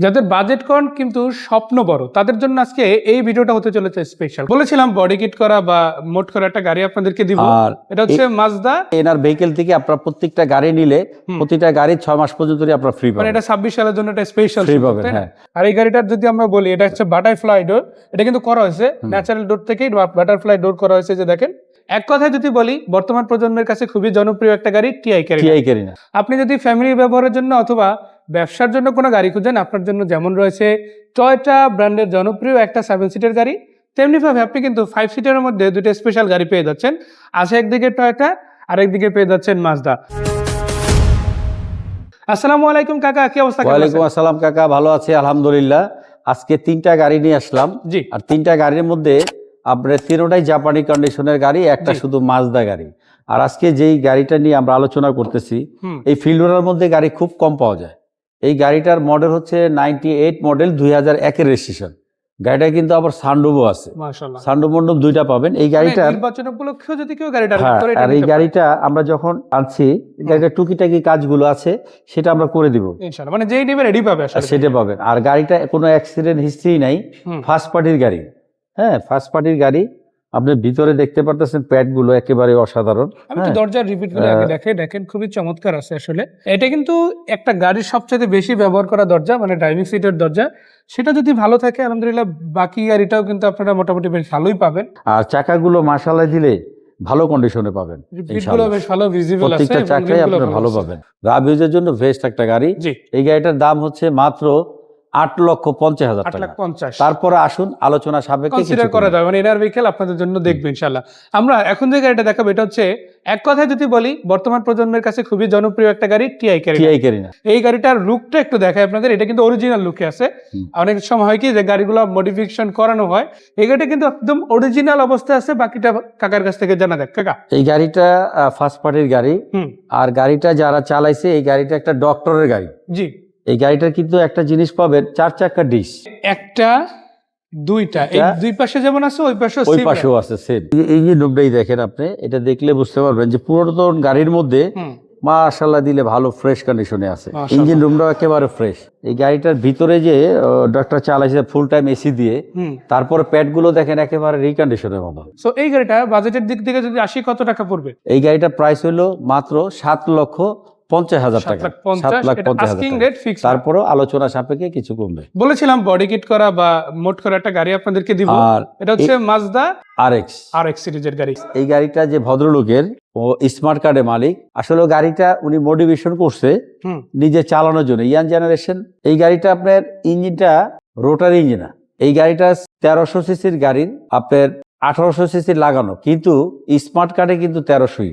যাদের বাজেট কম কিন্তু স্বপ্ন বড় তাদের জন্য আজকে এই ভিডিওটা হতে চলেছে স্পেশাল। বলেছিলাম বডি কিট করা বা মোট করা একটা গাড়ি আপনাদেরকে দিব। আর এটা হচ্ছে মাজদা এনার ভেহিকেল থেকে আপনারা প্রত্যেকটা গাড়ি নিলে প্রতিটা গাড়ি 6 মাস পর্যন্ত আপনারা ফ্রি মানে পাবেন। এটা 26 সালের জন্য একটা স্পেশাল ফ্রি পাবেন, হ্যাঁ। আর এই গাড়িটার যদি আমরা বলি এটা হচ্ছে বাটারফ্লাই ডোর। এটা কিন্তু করা হয়েছে ন্যাচারাল ডোর থেকেই বাটারফ্লাই ডোর করা হয়েছে। যে দেখেন, এক কথায় যদি বলি বর্তমান প্রজন্মের কাছে খুবই জনপ্রিয় একটা গাড়ি টিআই ক্যারিনা। আপনি যদি ফ্যামিলি ব্যবহারের জন্য অথবা ব্যবসার জন্য কোনো গাড়ি খুঁজেন, আপনার জন্য যেমন রয়েছে টয়োটা ব্র্যান্ডের জনপ্রিয় একটা 7 সিটের গাড়ি, তেমনিভাবে আপনি কিন্তু 5 সিটের মধ্যে দুটো স্পেশাল গাড়ি পেয়ে যাচ্ছেন। আছে একদিকে টয়োটা আর একদিকে পেয়ে যাচ্ছেন মাজদা। আসসালামু আলাইকুম কাকা, কি অবস্থা? ওয়ালাইকুম আসসালাম কাকা, ভালো আছি আলহামদুলিল্লাহ। আজকে 3টা গাড়ি নিয়ে আসলাম। জি। আর 3টা গাড়ির মধ্যে আপনার 3টাই জাপানি কন্ডিশনের গাড়ি, একটা শুধু মাজদা গাড়ি। আর আজকে যেই গাড়িটা নিয়ে আমরা আলোচনা করতেছি, এই ফিল্ডোরার মধ্যে গাড়ি খুব কম পাওয়া যায়। এই গাড়িটার মডেল হচ্ছে 98 মডেল, 2001-এর রেজিস্ট্রেশন। গাড়িটা কিন্তু আবার সানরুফও আছে, মাশাআল্লাহ। সানরুফ মন্ডপ দুইটা পাবেন এই গাড়িটার। নির্বাচন উপলক্ষে যদি কেউ গাড়িটা করে, আর এই গাড়িটা আমরা যখন আনছি, গাড়িটা টুকিটাকি কাজগুলো আছে সেটা আমরা করে দিব ইনশাআল্লাহ। মানে যেই নেবে রেডি পাবে আসলে, সেটা পাবেন। আর গাড়িটা কোনো অ্যাক্সিডেন্ট হিস্ট্রি নাই, ফার্স্ট পার্টির গাড়ি। হ্যাঁ, ফার্স্ট পার্টির গাড়ি। আপনি ভিতরে দেখতে পারতেছেন প্যাড গুলো একেবারে অসাধারণ। আমি তো দরজার রিপিট করে আগে দেখেন খুবই চমৎকার আছে আসলে। এটা কিন্তু একটা গাড়ির সবচেয়ে বেশি ব্যবহার করা দরজা, মানে ড্রাইভিং সিটের দরজা। সেটা যদি ভালো থাকে আলহামদুলিল্লাহ বাকি গাড়িটাও কিন্তু আপনারা মোটামুটি বেশ ভালোই পাবেন। আর চাকাগুলো মাশাআল্লাহ দিলে ভালো কন্ডিশনে পাবেন, রিপিটগুলো বেশ ভালো ভিজিবল আছে, প্রত্যেকটা চাকাই আপনি ভালো পাবেন। রাব ইউজের জন্য বেস্ট একটা গাড়ি। এই গাড়িটার দাম হচ্ছে মাত্র 8,50,000 টাকা। 8,50,000। তারপরে আসুন আলোচনা সাপেক্ষে কনসিডার করা যাবে, মানে এনার ভেহিকেল আপনাদের জন্য দেখবে ইনশাআল্লাহ। আমরা এখন যে গাড়িটা দেখাবো এটা হচ্ছে এক কথায় যদি বলি বর্তমান প্রজন্মের কাছে খুবই জনপ্রিয় একটা গাড়ি টিআই ক্যারিনা। এই গাড়িটার লুকটা একটু দেখাই আপনাদের। এটা কিন্তু অরিজিনাল লুকে আছে। অনেক সময় হয় কি যে গাড়িগুলো মডিফিকেশন করানো হয়, এই গাড়িটা কিন্তু একদম অরিজিনাল অবস্থায় আছে। বাকিটা কাকার কাছ থেকে জানা যাক। কাকা, এই গাড়িটা ফার্স্ট পার্টির গাড়ি। আর গাড়িটা যারা চালাইছে, এই গাড়িটা একটা ডক্টরের গাড়ি। জি। এই গাড়িটার কিন্তু একটা জিনিস পাবেন, 4 চাকার ডিশ, একটা দুইটা, এই দুই পাশে যেমন আছে ওই পাশেও আছে সেম। এই যে লুকটাই দেখেন আপনি, এটা দেখলে বুঝতে পারবেন যে পুরাতন গাড়ির মধ্যে মাশাআল্লাহ দিলে ভালো ফ্রেশ কন্ডিশনে আছে। ইঞ্জিন রুমটাও একেবারে ফ্রেশ। এই গাড়িটার ভিতরে যে ডক্টর চালাইছে ফুল টাইম এসি দিয়ে, তারপরে প্যাড গুলো দেখেন একেবারে রিকন্ডিশনের মতো। সো এই গাড়িটা বাজেটের দিক থেকে যদি আসি কত টাকা পড়বে? এই গাড়িটার প্রাইস হলো মাত্র 7,50,000 টাকা। 7,50,000। তারপরেও আলোচনা সাপেক্ষে কিছু কমবে। বলেছিলাম বডি কিট করা বা মোট করা একটা গাড়ি আপনাদেরকে দিব। আর এটা হচ্ছে মাজদা আরএক্স সিরিজের গাড়ি। এই গাড়িটা যে ভদ্রলোকের, ও স্মার্ট কার্ডের মালিক। আসলে গাড়িটা উনি মডিফিকেশন করছে নিজে চালানোর জন্য, ইয়াং জেনারেশন। এই গাড়িটা আপনার ইঞ্জিনটা রোটারি ইঞ্জিন। এই গাড়িটা 1300 সিসির গাড়ির আপনার 1800 সিসির লাগানো, কিন্তু স্মার্ট কার্ডে কিন্তু 1300ই,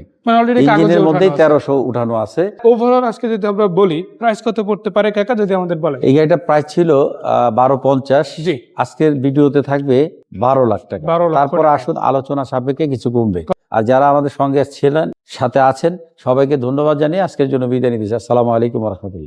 ইঞ্জিনের মধ্যেই 1300 উঠানো আছে। ওভারঅল আজকে যদি আমরা বলি প্রাইস কত পড়তে পারে কাকা, যদি আমাদের বলেন। এই গাড়িটা প্রাইস ছিল 12,50,000। জি। আজকের ভিডিওতে থাকবে 12 লাখ টাকা। তারপর আসুন আলোচনা সাপেক্ষে কিছু কমবে। আর যারা আমাদের সঙ্গে ছিলেন, সাথে আছেন, সবাইকে ধন্যবাদ জানিয়ে আজকের জন্য বিদায় নিচ্ছি। আসসালামু আলাইকুম ওয়া রাহমাতুল্লাহ।